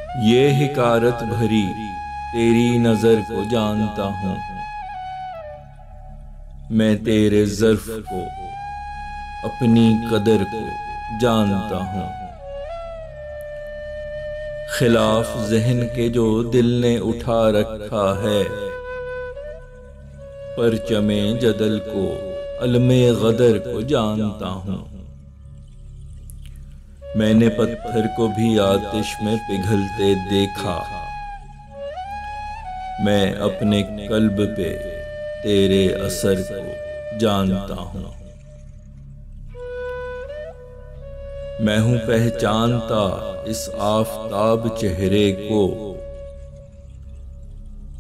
ये हिकारत भरी तेरी नजर को जानता हूँ, मैं तेरे ज़र्फ को अपनी कदर को जानता हूँ। खिलाफ ज़हन के जो दिल ने उठा रखा है, परचमे जदल को अलमे गदर को जानता हूँ। मैंने पत्थर को भी आतिश में पिघलते देखा, मैं अपने कल्ब पे तेरे असर को जानता हूँ। मैं हूँ पहचानता इस आफताब चेहरे को,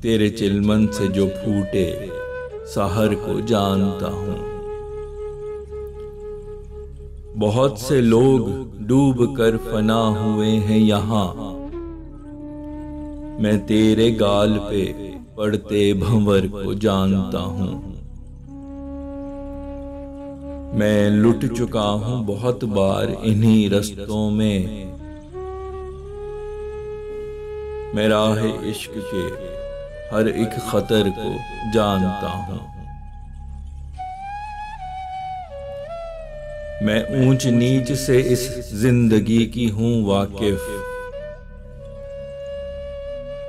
तेरे चिलमन से जो फूटे सहर को जानता हूँ। बहुत से लोग डूब कर फना हुए हैं यहाँ, मैं तेरे गाल पे पड़ते भंवर को जानता हूँ। मैं लुट चुका हूँ बहुत बार इन्हीं रस्तों में, मैं राह इश्क के हर एक खतर को जानता हूँ। मैं ऊंच नीच से इस जिंदगी की हूँ वाकिफ,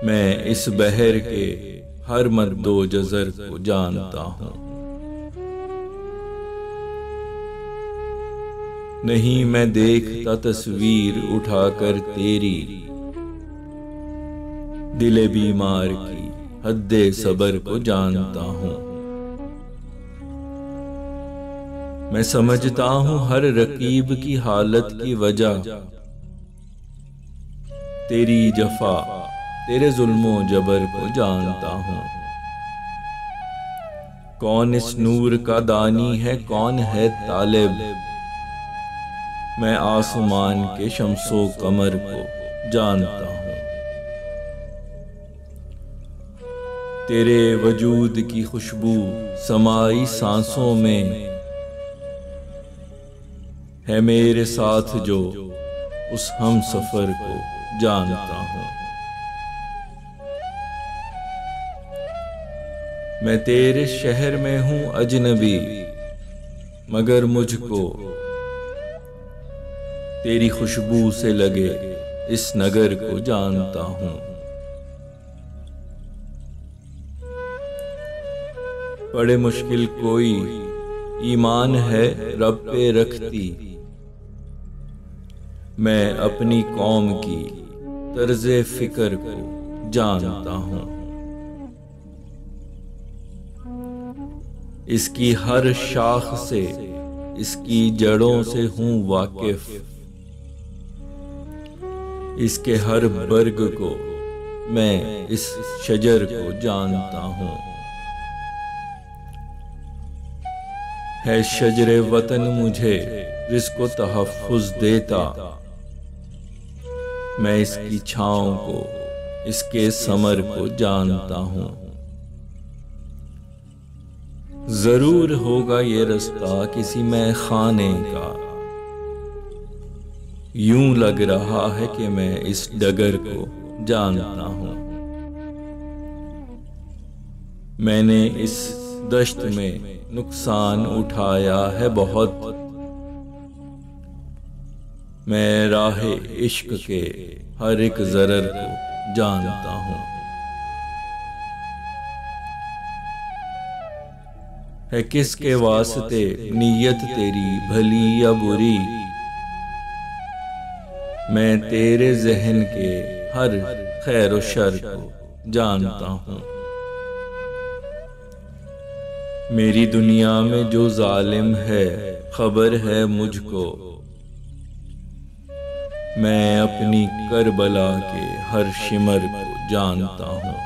मैं इस बहर के हर मद्दो जज़र को जानता हूँ। नहीं मैं देखता तस्वीर उठाकर तेरी, दिले बीमार की हद्दे सबर को जानता हूँ। मैं समझता हूँ हर रकीब की हालत की वजह, तेरी जफा तेरे जुल्मो जबर को जानता हूँ। कौन इस नूर का दानी है, कौन है तालिब, मैं आसमान के शम्सो कमर को जानता हूँ। तेरे वजूद की खुशबू समाई सांसों में है, मेरे साथ जो उस हम सफर को जानता हूँ। मैं तेरे शहर में हूँ अजनबी, मगर मुझको तेरी खुशबू से लगे इस नगर को जानता हूँ। बड़े मुश्किल कोई ईमान है रब पे रखती, मैं अपनी कौम की तर्ज़े फिक्र को जानता हूँ। इसकी हर शाख से इसकी जड़ों से हूँ वाकिफ, इसके हर बर्ग को मैं इस शजर को जानता हूँ। है शजरे वतन मुझे रिज़्क़ो तहफ़्फ़ुज़ देता, मैं इसकी छाँव को इसके समर को जानता हूँ। जरूर होगा ये रास्ता किसी मैं खाने का, यूं लग रहा है कि मैं इस डगर को जानता हूँ। मैंने इस दश्त में नुकसान उठाया है बहुत, मैं राहे इश्क के हर एक ज़रर को जानता हूँ। है किसके वास्ते नीयत तेरी भली या बुरी, मैं तेरे ज़हन के हर खैर व शर को जानता हूँ। मेरी दुनिया में जो जालिम है खबर है मुझको, मैं अपनी करबला के हर शिमर को जानता हूँ।